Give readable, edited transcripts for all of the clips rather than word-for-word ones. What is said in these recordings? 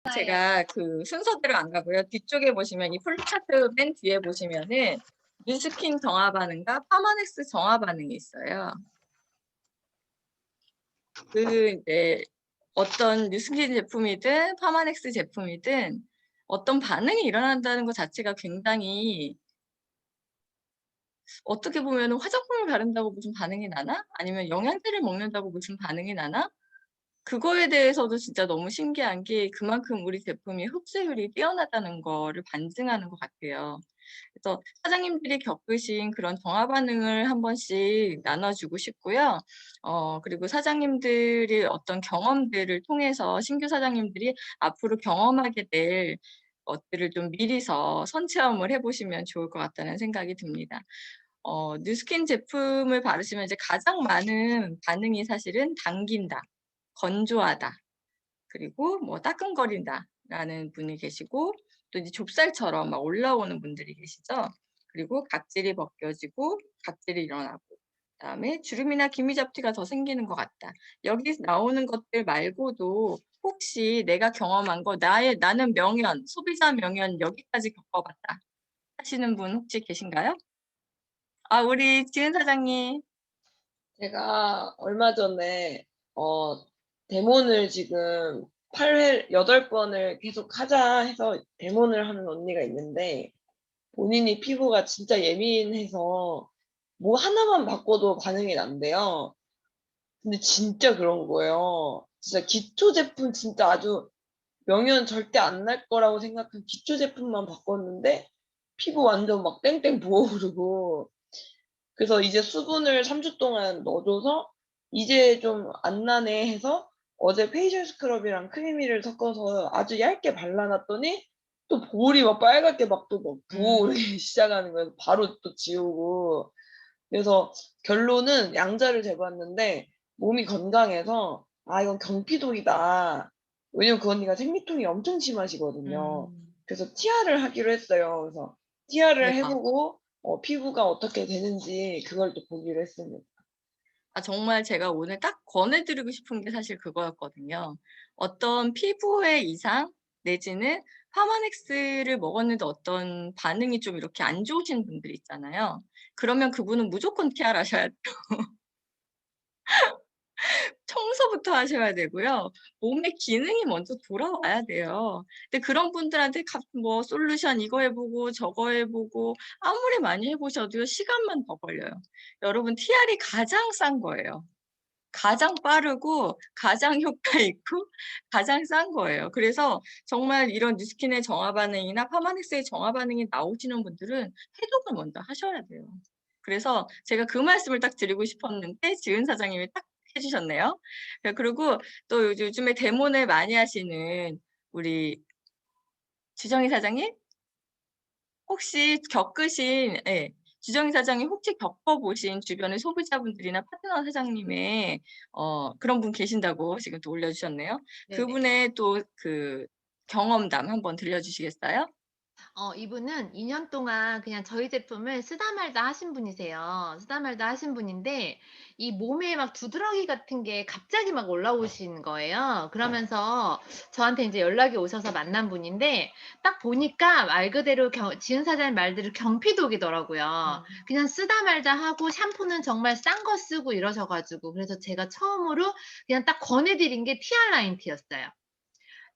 제가 그 순서대로 안 가고요. 뒤쪽에 보시면 이 플로차트 맨 뒤에 보시면은 뉴스킨 정화 반응과 파마넥스 정화 반응이 있어요. 이제 어떤 뉴스킨 제품이든 파마넥스 제품이든 어떤 반응이 일어난다는 것 자체가 굉장히 어떻게 보면은 화장품을 바른다고 무슨 반응이 나나? 아니면 영양제를 먹는다고 무슨 반응이 나나? 그거에 대해서도 진짜 너무 신기한 게 그만큼 우리 제품이 흡수율이 뛰어나다는 거를 반증하는 것 같아요. 그래서 사장님들이 겪으신 그런 정화 반응을 한 번씩 나눠주고 싶고요. 그리고 사장님들이 어떤 경험들을 통해서 신규 사장님들이 앞으로 경험하게 될 것들을 좀 미리서 선체험을 해보시면 좋을 것 같다는 생각이 듭니다. 뉴스킨 제품을 바르시면 이제 가장 많은 반응이 사실은 당긴다, 건조하다, 그리고 뭐 따끔거린다라는 분이 계시고 또 이제 좁쌀처럼 막 올라오는 분들이 계시죠. 그리고 각질이 벗겨지고 각질이 일어나고 그다음에 주름이나 기미 잡티가 더 생기는 것 같다. 여기 나오는 것들 말고도 혹시 내가 경험한 거 나는 명연, 소비자 명연 여기까지 겪어봤다 하시는 분 혹시 계신가요? 아, 우리 지은 사장님. 제가 얼마 전에 데몬을 지금 8회 8번을 계속 하자 해서 데몬을 하는 언니가 있는데, 본인이 피부가 진짜 예민해서 뭐 하나만 바꿔도 반응이 난대요. 근데 진짜 그런 거예요. 진짜 기초 제품, 진짜 아주 명현 절대 안 날 거라고 생각한 기초 제품만 바꿨는데 피부 완전 막 땡땡 부어오르고, 그래서 이제 수분을 3주 동안 넣어 줘서 이제 좀 안 나네 해서 어제 페이셜 스크럽이랑 크리미를 섞어서 아주 얇게 발라 놨더니 또 볼이 막 빨갛게 막 또 막 부어오르기 시작하는 거예요. 바로 또 지우고. 그래서 결론은 양자를 재봤는데 몸이 건강해서 '아, 이건 경피독이다.' 왜냐면 그 언니가 생리통이 엄청 심하시거든요. 음. 그래서 티아를 하기로 했어요. 그래서 티아를 해 대박. 보고 피부가 어떻게 되는지 그걸 또 보기로 했습니다. 아, 정말 제가 오늘 딱 권해 드리고 싶은 게 사실 그거였거든요. 어떤 피부의 이상 내지는 파마넥스를 먹었는데 어떤 반응이 좀 이렇게 안 좋으신 분들 있잖아요. 그러면 그분은 무조건 케어하셔야 돼요. 청소부터 하셔야 되고요. 몸의 기능이 먼저 돌아와야 돼요. 근데 그런 분들한테 뭐 솔루션 이거 해 보고 저거 해 보고 아무리 많이 해 보셔도요, 시간만 더 걸려요. 여러분, TR이 가장 싼 거예요. 가장 빠르고 가장 효과 있고 가장 싼 거예요. 그래서 정말 이런 뉴스킨의 정화 반응이나 파마닉스의 정화 반응이 나오시는 분들은 해독을 먼저 하셔야 돼요. 그래서 제가 그 말씀을 딱 드리고 싶었는데 지은 사장님이 딱 해 주셨네요. 그리고 또 요즘에 데몬을 많이 하시는 우리 주정희 사장님? 혹시 겪으신, 예, 주정희 사장님 혹시 겪어보신 주변의 소비자분들이나 파트너 사장님의 그런 분 계신다고 지금 또 올려주셨네요. 네네. 그분의 또 그 경험담 한번 들려주시겠어요? 이분은 2년 동안 그냥 저희 제품을 쓰다 말다 하신 분이세요. 쓰다 말다 하신 분인데 이 몸에 막 두드러기 같은 게 갑자기 막 올라오신 거예요. 그러면서 저한테 인제 연락이 오셔서 만난 분인데 딱 보니까 말 그대로 지은 사장님 말대로 경피독이더라고요. 음. 그냥 쓰다 말다 하고 샴푸는 정말 싼 거 쓰고 이러셔 가지고, 그래서 제가 처음으로 그냥 딱 권해 드린 게 티알라인티였어요.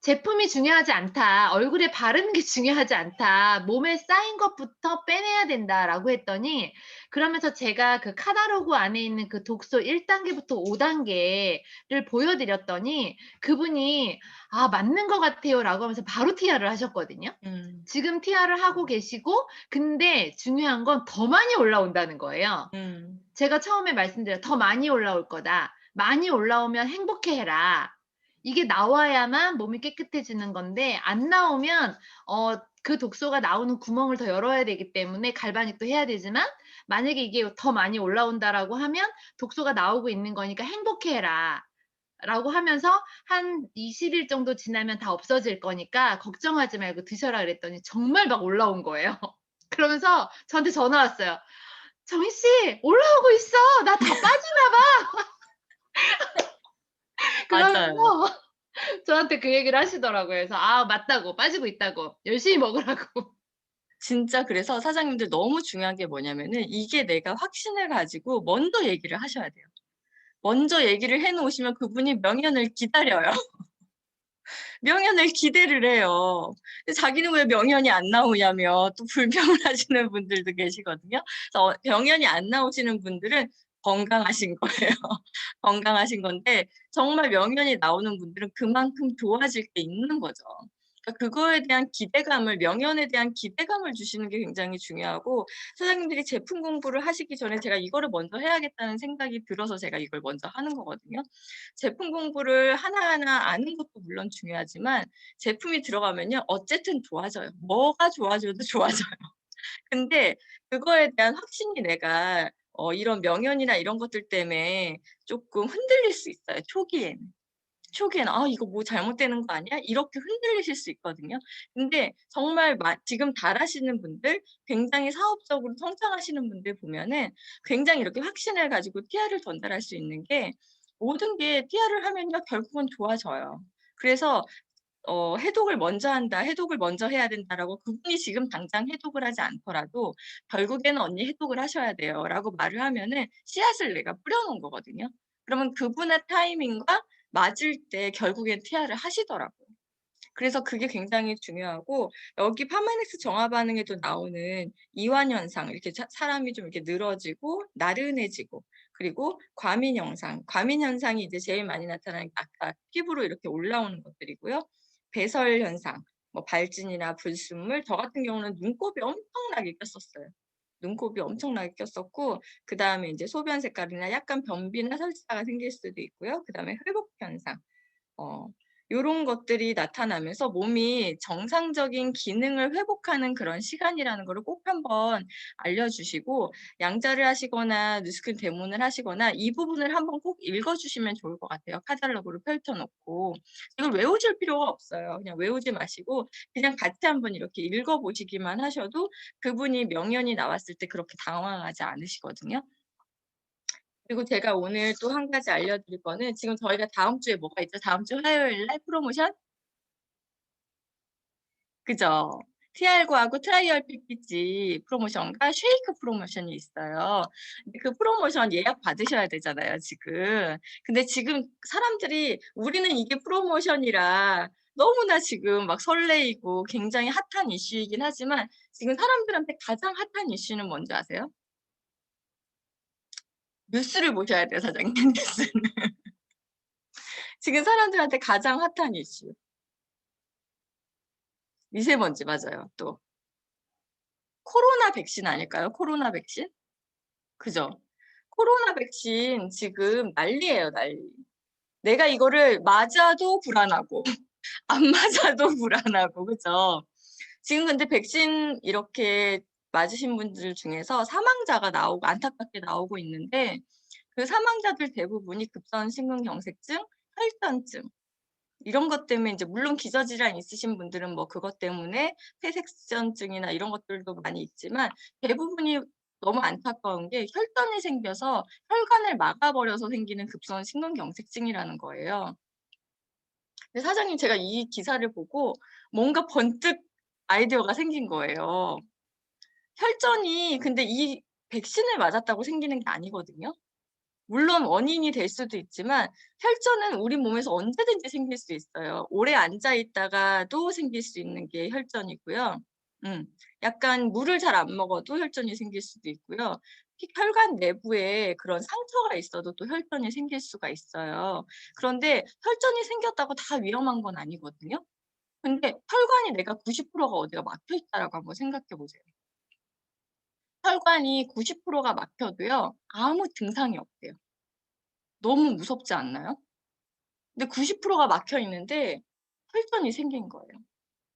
"제품이 중요하지 않다. 얼굴에 바르는 게 중요하지 않다. 몸에 쌓인 것부터 빼내야 된다."라고 했더니, 그러면서 제가 그 카탈로그 안에 있는 그 독소 1 단계부터 5 단계를 보여 드렸더니 그분이 "아, 맞는 것 같아요."라고 하면서 바로 티아를 하셨거든요. 음. 지금 티아를 하고 계시고, 근데 중요한 건 더 많이 올라온다는 거예요. 음. 제가 처음에 말씀드려 "더 많이 올라올 거다. 많이 올라오면 행복해해라." 이게 나와야만 몸이 깨끗해지는 건데, 안 나오면 그 독소가 나오는 구멍을 더 열어야 되기 때문에 갈바닉도 해야 되지만, 만약에 이게 더 많이 올라온다라고 하면 독소가 나오고 있는 거니까 "행복해해라." 라고 하면서 "한 20일 정도 지나면 다 없어질 거니까 걱정하지 말고 드셔라." 그랬더니 정말 막 올라온 거예요. 그러면서 저한테 전화 왔어요. "정희 씨, 올라오고 있어. 나 다 빠지나 봐." 맞아요. 그러면서 저한테 그 얘기를 하시더라고요. 그래서 아 맞다고. 빠지고 있다고. 열심히 먹으라고. 진짜 그래서 사장님들 너무 중요한 게 뭐냐면은 이게 내가 확신을 가지고 먼저 얘기를 하셔야 돼요. 먼저 얘기를 해 놓으시면 그분이 명연을 기다려요. 명연을 기대를 해요. 근데 자기는 왜 명연이 안 나오냐며 또 불평을 하시는 분들도 계시거든요. 그래서 명연이 안 나오시는 분들은 건강하신 거예요. 건강하신 건데 정말 명연이 나오는 분들은 그만큼 좋아질 게 있는 거죠. 그러니까 그거에 대한 기대감을 명연에 대한 기대감을 주시는 게 굉장히 중요하고 사장님들이 제품 공부를 하시기 전에 제가 이거를 먼저 해야겠다는 생각이 들어서 제가 이걸 먼저 하는 거거든요. 제품 공부를 하나하나 아는 것도 물론 중요하지만 제품이 들어가면요. 어쨌든 좋아져요. 뭐가 좋아져도 좋아져요. 근데 그거에 대한 확신이 내가 이런 명연이나 이런 것들 때문에 조금 흔들릴 수 있어요, 초기에는. 초기에는 '아 이거 뭐 잘못되는 거 아니야?' 이렇게 흔들리실 수 있거든요. 근데 정말 지금 잘하시는 분들, 굉장히 사업적으로 성장하시는 분들 보면은 굉장히 이렇게 확신을 가지고 TR을 전달할 수 있는 게 모든 게 TR을 하면요 결국은 좋아져요. 그래서 "해독을 먼저 한다. 해독을 먼저 해야 된다."라고 그분이 지금 당장 해독을 하지 않더라도 "결국에는 언니 해독을 하셔야 돼요."라고 말을 하면은 씨앗을 내가 뿌려 놓은 거거든요. 그러면 그분의 타이밍과 맞을 때 결국엔 TR을 하시더라고요. 그래서 그게 굉장히 중요하고 여기 파마닉스 정화 반응에도 나오는 이완 현상 이렇게 사람이 좀 이렇게 늘어지고 나른해지고 그리고 과민 현상. 과민 현상이 이제 제일 많이 나타나는 게 아까 피부로 이렇게 올라오는 것들이고요. 배설 현상, 뭐 발진이나 불순물, 저 같은 경우는 눈곱이 엄청나게 꼈었어요. 눈곱이 엄청나게 꼈었고 그다음에 이제 소변 색깔이나 약간 변비나 설사가 생길 수도 있고요. 그다음에 회복 현상. 어 요런 것들이 나타나면서 몸이 정상적인 기능을 회복하는 그런 시간이라는 거를 꼭 한번 알려주시고 양자를 하시거나 누스킨 데몬을 하시거나 이 부분을 한번 꼭 읽어주시면 좋을 것 같아요. 카탈로그를 펼쳐 놓고. 이걸 외우실 필요가 없어요. 그냥 외우지 마시고 그냥 같이 한번 이렇게 읽어보시기만 하셔도 그분이 명연이 나왔을 때 그렇게 당황하지 않으시거든요. 그리고 제가 오늘 또 한 가지 알려드릴 거는 지금 저희가 다음 주에 뭐가 있죠? 다음 주 화요일 날 프로모션? 그죠? TR구하고 트라이얼 패키지 프로모션과 쉐이크 프로모션이 있어요. 근데 그 프로모션 예약 받으셔야 되잖아요, 지금. 근데 지금 사람들이 우리는 이게 프로모션이라 너무나 지금 막 설레이고 굉장히 핫한 이슈이긴 하지만 지금 사람들한테 가장 핫한 이슈는 뭔지 아세요? 뉴스를 보셔야 돼요, 사장님. 뉴스는. 지금 사람들한테 가장 핫한 이슈. 미세먼지 맞아요. 또 코로나 백신 아닐까요? 코로나 백신? 그죠? 코로나 백신 지금 난리예요, 난리. 내가 이거를 맞아도 불안하고 안 맞아도 불안하고 그죠? 지금 근데 백신 이렇게 맞으신 분들 중에서 사망자가 나오고 안타깝게 나오고 있는데 그 사망자들 대부분이 급성 심근경색증, 혈전증 이런 것 때문에 이제 물론 기저질환 있으신 분들은 뭐 그것 때문에 폐색전증이나 이런 것들도 많이 있지만 대부분이 너무 안타까운 게 혈전이 생겨서 혈관을 막아버려서 생기는 급성 심근경색증이라는 거예요. 근데 사장님 제가 이 기사를 보고 뭔가 번뜩 아이디어가 생긴 거예요. 혈전이 근데 이 백신을 맞았다고 생기는 게 아니거든요. 물론 원인이 될 수도 있지만 혈전은 우리 몸에서 언제든지 생길 수 있어요. 오래 앉아 있다가도 생길 수 있는 게 혈전이고요. 약간 물을 잘 안 먹어도 혈전이 생길 수도 있고요. 혈관 내부에 그런 상처가 있어도 또 혈전이 생길 수가 있어요. 그런데 혈전이 생겼다고 다 위험한 건 아니거든요. 근데 혈관이 내가 90%가 어디가 막혀 있다라고 한번 생각해 보세요. 혈관이 90%가 막혀도요. 아무 증상이 없대요. 너무 무섭지 않나요? 근데 90%가 막혀 있는데 혈전이 생긴 거예요.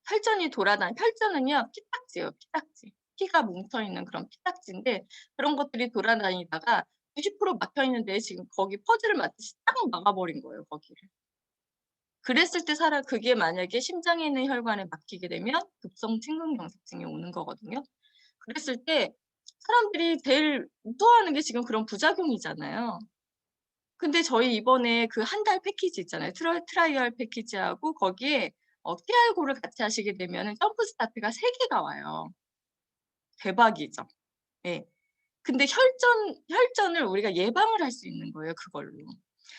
혈전은요 피딱지예요, 피딱지. 피가 뭉쳐 있는 그런 피딱지인데 그런 것들이 돌아다니다가 90% 막혀 있는데 지금 거기 퍼즐을 맞듯이 딱 막아 버린 거예요, 거기를. 그랬을 때 그게 만약에 심장에 있는 혈관에 막히게 되면 급성 심근경색증이 오는 거거든요. 그랬을 때 사람들이 제일 무서워하는 게 지금 그런 부작용이잖아요. 근데 저희 이번에 그 한 달 패키지 있잖아요. 트라이얼 패키지하고 거기에 QR고를 같이 하시게 되면은 점프 스타트가 3 개가 와요. 대박이죠. 예. 근데 혈전을 우리가 예방을 할 수 있는 거예요, 그걸로.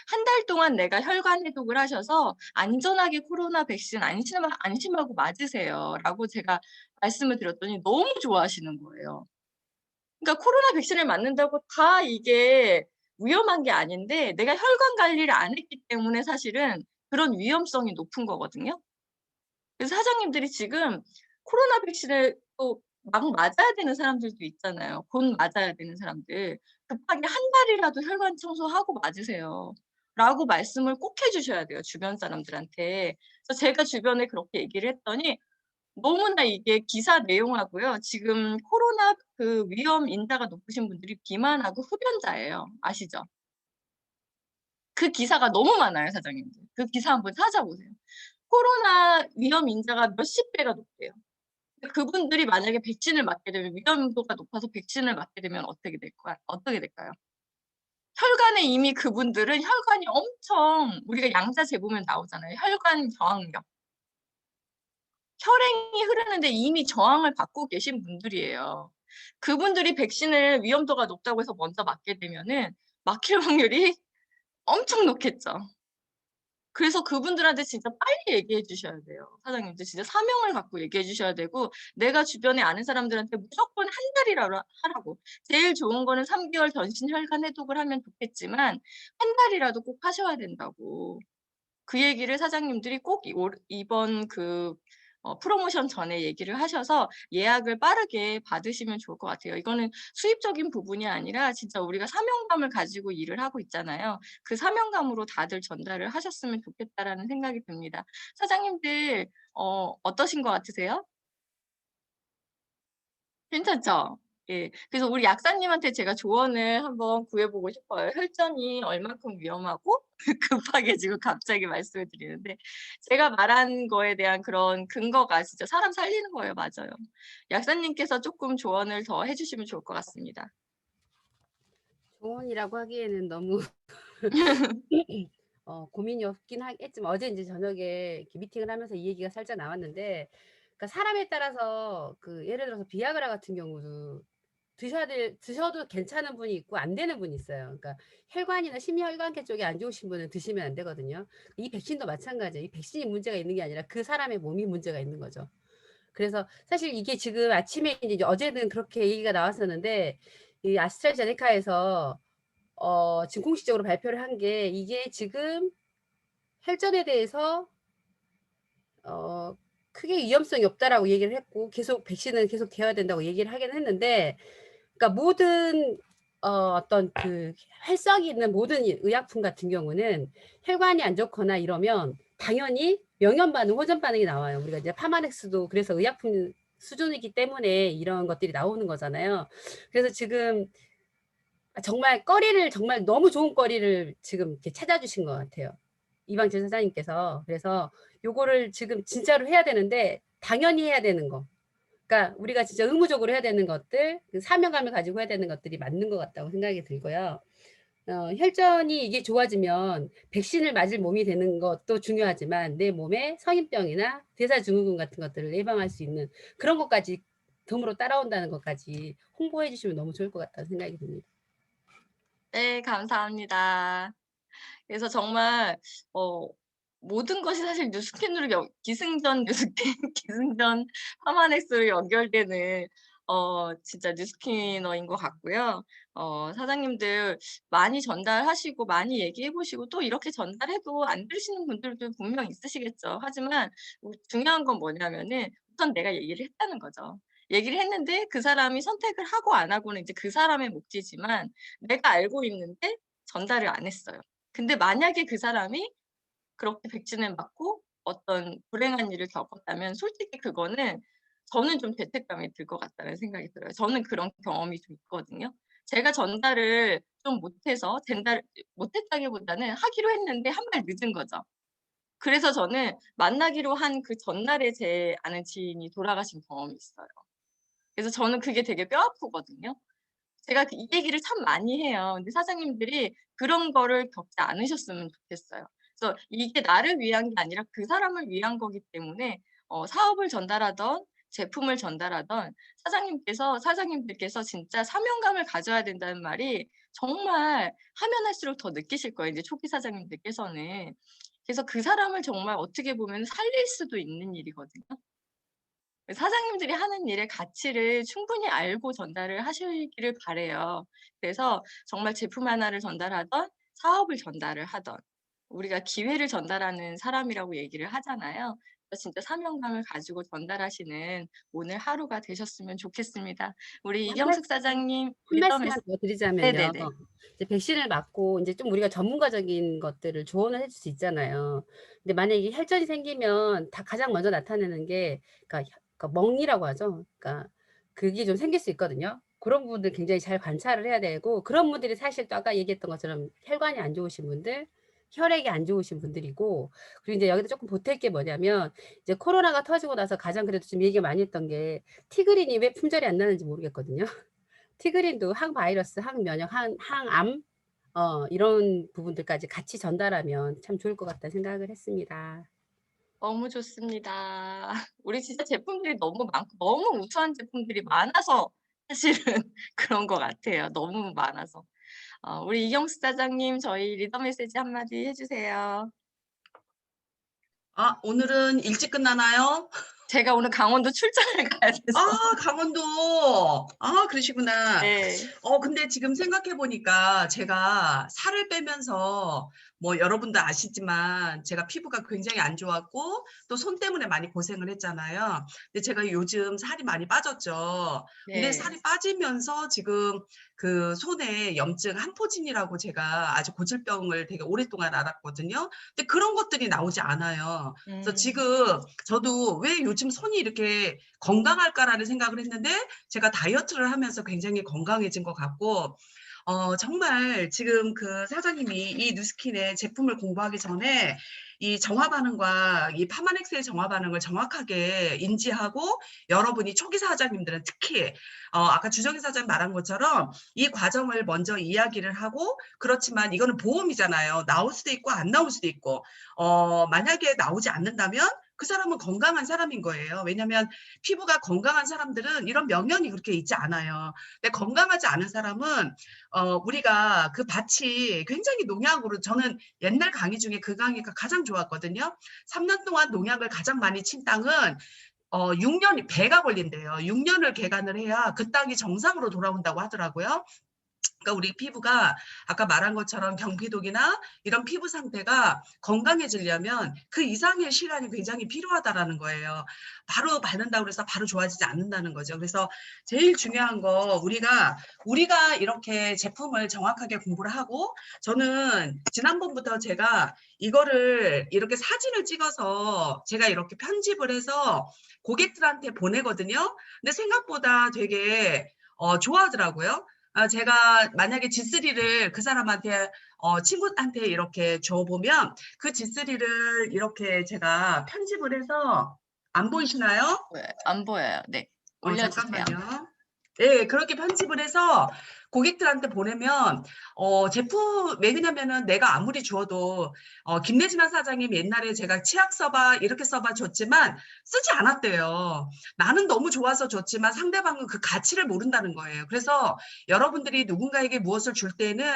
한 달 동안 내가 혈관 해독을 하셔서 "안전하게 코로나 백신 안심하고 맞으세요."라고 제가 말씀을 드렸더니 너무 좋아하시는 거예요. 그러니까 코로나 백신을 맞는다고 다 이게 위험한 게 아닌데 내가 혈관 관리를 안 했기 때문에 사실은 그런 위험성이 높은 거거든요. 그래서 사장님들이 지금 코로나 백신을 또 막 맞아야 되는 사람들도 있잖아요. 곧 맞아야 되는 사람들. 급하게 한 달이라도 혈관 청소하고 맞으세요."라고 말씀을 꼭 해 주셔야 돼요, 주변 사람들한테. 그래서 제가 주변에 그렇게 얘기를 했더니 너무나 이게 기사 내용하고요. 지금 코로나 그 위험 인자가 높으신 분들이 비만하고 흡연자예요. 아시죠? 그 기사가 너무 많아요, 사장님들. 그 기사 한번 찾아보세요. 코로나 위험 인자가 몇십 배가 높대요. 근데 그분들이 만약에 백신을 맞게 되면 위험도가 높아서 백신을 맞게 되면 어떻게 될까요? 혈관에 이미 그분들은 혈관이 엄청 우리가 양자 재보면 나오잖아요. 혈관 저항력. 혈행이 흐르는데 이미 저항을 받고 계신 분들이에요. 그분들이 백신을 위험도가 높다고 해서 먼저 맞게 되면은 막힐 확률이 엄청 높겠죠. 그래서 그분들한테 진짜 빨리 얘기해 주셔야 돼요. 사장님들 진짜 사명을 갖고 얘기해 주셔야 되고 내가 주변에 아는 사람들한테 무조건 한 달이라도 하라고. 제일 좋은 거는 3 개월 전신 혈관 해독을 하면 좋겠지만 한 달이라도 꼭 하셔야 된다고. 그 얘기를 사장님들이 꼭 이번 그 프로모션 전에 얘기를 하셔서 예약을 빠르게 받으시면 좋을 것 같아요. 이거는 수입적인 부분이 아니라 진짜 우리가 사명감을 가지고 일을 하고 있잖아요. 그 사명감으로 다들 전달을 하셨으면 좋겠다라는 생각이 듭니다. 사장님들 어떠신 것 같으세요? 괜찮죠? 예. 그래서 우리 약사님한테 제가 조언을 한번 구해 보고 싶어요. 혈전이 얼만큼 위험하고 급하게 지금 갑자기 말씀을 드리는데 제가 말한 거에 대한 그런 근거가 진짜 사람 살리는 거예요. 맞아요. 약사님께서 쪼끔 조언을 더 해 주시면 좋을 것 같습니다. 조언이라고 하기에는 너무 고민이 없긴 하겠지만 어제 인제 저녁에 이렇게 미팅을 하면서 이 얘기가 살짝 나왔는데 그러니까 사람에 따라서 그 예를 들어서 비아그라 같은 경우도 드셔도 괜찮은 분이 있고 안 되는 분이 있어요. 그러니까 혈관이나 심혈관계 쪽이 안 좋으신 분은 드시면 안 되거든요. 이 백신도 마찬가지예요. 이 백신이 문제가 있는 게 아니라 그 사람의 몸이 문제가 있는 거죠. 그래서 사실 이게 지금 아침에 이제 어제는 그렇게 얘기가 나왔었는데 이 아스트라제네카에서 지금 공식적으로 발표를 한 게 이게 지금 혈전에 대해서 크게 위험성이 없다라고 얘기를 했고 계속 백신은 계속 되어야 된다고 얘기를 하긴 했는데 그러니까 모든 어떤 그 활성이 있는 모든 의약품 같은 경우는 혈관이 안 좋거나 이러면 당연히 명현 반응, 호전 반응이 나와요. 우리가 이제 파마넥스도 그래서 의약품 수준이기 때문에 이런 것들이 나오는 거잖아요. 그래서 지금 정말 정말 너무 좋은 거리를 지금 이렇게 찾아주신 것 같아요. 이방진 사장님께서. 그래서 요거를 지금 진짜로 해야 되는데 당연히 해야 되는 거. 그러니까 우리가 진짜 의무적으로 해야 되는 것들, 그 사명감을 가지고 해야 되는 것들이 맞는 것 같다고 생각이 들고요. 혈전이 이게 좋아지면 백신을 맞을 몸이 되는 것도 중요하지만 내 몸에 성인병이나 대사증후군 같은 것들을 예방할 수 있는 그런 것까지 덤으로 따라온다는 것까지 홍보해 주시면 너무 좋을 것 같다는 생각이 듭니다. 네. 감사합니다. 그래서 정말 모든 것이 사실 뉴스캔으로 기승전 뉴스캔 기승전 파마넥스로 연결되는 진짜 뉴스캐너인 것 같고요. 사장님들 많이 전달하시고 많이 얘기해 보시고 또 이렇게 전달해도 안 들으시는 분들도 분명 있으시겠죠. 하지만 중요한 건 뭐냐면은 우선 내가 얘기를 했다는 거죠. 얘기를 했는데 그 사람이 선택을 하고 안 하고는 이제 그 사람의 몫이지만 내가 알고 있는데 전달을 안 했어요. 근데 만약에 그 사람이 그렇게 백신을 맞고 어떤 불행한 일을 겪었다면 솔직히 그거는 저는 좀 죄책감이 들 것 같다는 생각이 들어요. 저는 그런 경험이 좀 있거든요. 제가 전달을 좀 못했다기보다는 하기로 했는데 한 발 늦은 거죠. 그래서 저는 만나기로 한 그 전날에 제 아는 지인이 돌아가신 경험이 있어요. 그래서 저는 그게 되게 뼈아프거든요. 제가 이 얘기를 참 많이 해요. 근데 사장님들이 그런 거를 겪지 않으셨으면 좋겠어요. 그래서 이게 나를 위한 게 아니라 그 사람을 위한 거기 때문에 사업을 전달하던 제품을 전달하던 사장님들께서 진짜 사명감을 가져야 된다는 말이 정말 하면 할수록 더 느끼실 거예요. 이제 초기 사장님들께서는. 그래서 그 사람을 정말 어떻게 보면 살릴 수도 있는 일이거든요. 사장님들이 하는 일의 가치를 충분히 알고 전달을 하시기를 바라요. 그래서 정말 제품 하나를 전달하던 사업을 전달을 하던 우리가 기회를 전달하는 사람이라고 얘기를 하잖아요. 그래서 진짜 사명감을 가지고 전달하시는 오늘 하루가 되셨으면 좋겠습니다. 우리 한 이경숙 사장님 한 리더 말씀만 더 드리자면요. 네네네. 이제 백신을 맞고 이제 좀 우리가 전문가적인 것들을 조언을 해줄 수 있잖아요. 근데 만약에 혈전이 생기면 다 가장 먼저 나타내는 게 그러니까 멍이라고 하죠. 그러니까 그게 좀 생길 수 있거든요. 그런 부분들 굉장히 잘 관찰을 해야 되고 그런 분들이 사실 또 아까 얘기했던 것처럼 혈관이 안 좋으신 분들, 혈액이 안 좋으신 분들이고 그리고 이제 여기다 조금 보탤 게 뭐냐면 이제 코로나가 터지고 나서 가장 그래도 좀 얘기가 많이 했던 게 티그린이 왜 품절이 안 나는지 모르겠거든요. 티그린도 항바이러스, 항면역, 항암 이런 부분들까지 같이 전달하면 참 좋을 것 같다는 생각을 했습니다. 너무 좋습니다. 우리 진짜 제품들이 너무 많고 너무 우수한 제품들이 많아서 사실은 그런 것 같아요. 너무 많아서. 우리 이경숙 사장님 저희 리더 메시지 한마디 해주세요. 오늘은 일찍 끝나나요? 제가 오늘 강원도 출장을 가야 돼서. 강원도. 그러시구나. 네. 근데 지금 생각해보니까 제가 살을 빼면서 뭐 여러분도 아시지만 제가 피부가 굉장히 안 좋았고 또 손 때문에 많이 고생을 했잖아요. 근데 제가 요즘 살이 많이 빠졌죠. 근데 네. 살이 빠지면서 지금 그 손에 염증 한포진이라고 제가 아주 고질병을 되게 오랫동안 앓았거든요. 근데 그런 것들이 나오지 않아요. 그래서 지금 저도 왜 요즘 손이 이렇게 건강할까라는 생각을 했는데 제가 다이어트를 하면서 굉장히 건강해진 것 같고 정말 지금 그 사장님이 이 뉴스킨의 제품을 공부하기 전에 이 정화 반응과 이 파마넥스의 정화 반응을 정확하게 인지하고 여러분이 초기 사장님들은 특히 아까 주정희 사장님 말한 것처럼 이 과정을 먼저 이야기를 하고 그렇지만 이거는 보험이잖아요. 나올 수도 있고 안 나올 수도 있고 만약에 나오지 않는다면 그 사람은 건강한 사람인 거예요. 왜냐하면 피부가 건강한 사람들은 이런 명연이 그렇게 있지 않아요. 근데 건강하지 않은 사람은 우리가 그 밭이 굉장히 농약으로 저는 옛날 강의 중에 그 강의가 가장 좋았거든요. 3년 동안 농약을 가장 많이 친 땅은 6년이 배가 걸린대요. 6년을 개간을 해야 그 땅이 정상으로 돌아온다고 하더라고요. 그러니까 우리 피부가 아까 말한 것처럼 경피독이나 이런 피부 상태가 건강해지려면 그 이상의 시간이 굉장히 필요하다라는 거예요. 바로 바른다고 해서 바로 좋아지지 않는다는 거죠. 그래서 제일 중요한 거 우리가 이렇게 제품을 정확하게 공부를 하고 저는 지난번부터 제가 이거를 이렇게 사진을 찍어서 제가 이렇게 편집을 해서 고객들한테 보내거든요. 근데 생각보다 되게 좋아하더라고요. 제가 만약에 G3를 그 사람한테 친구한테 이렇게 줘보면 그 G3를 이렇게 제가 편집을 해서 안 보이시나요? 네, 안 보여요. 네. 올려주세요. 잠깐만요. 네, 그렇게 편집을 해서 고객들한테 보내면 제품 왜 그러냐면은 내가 아무리 주어도 김내진아 사장님 옛날에 제가 치약 써봐 이렇게 써봐 줬지만 쓰지 않았대요. 나는 너무 좋아서 줬지만 상대방은 그 가치를 모른다는 거예요. 그래서 여러분들이 누군가에게 무엇을 줄 때는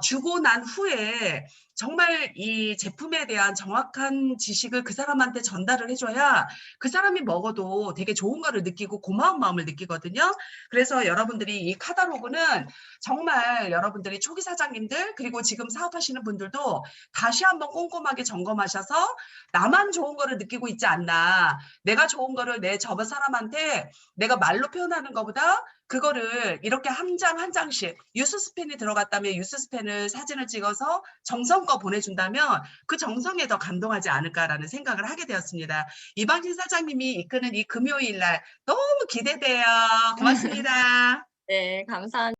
주고 난 후에 정말 이 제품에 대한 정확한 지식을 그 사람한테 전달을 해줘야 그 사람이 먹어도 되게 좋은 거를 느끼고 고마운 마음을 느끼거든요. 그래서 여러분들이 이 카다로그는 정말 여러분들이 초기 사장님들 그리고 지금 사업하시는 분들도 다시 한번 꼼꼼하게 점검하셔서 나만 좋은 거를 느끼고 있지 않나. 내가 좋은 거를 내 저번 사람한테 내가 말로 표현하는 것보다 그거를 이렇게 한 장 한 장씩 유스스펜이 들어갔다면 유스스펜을 사진을 찍어서 정성껏 보내준다면 그 정성에 더 감동하지 않을까라는 생각을 하게 되었습니다. 이방진 사장님이 이끄는 이 금요일 날 너무 기대돼요. 고맙습니다. 네, 감사합니다.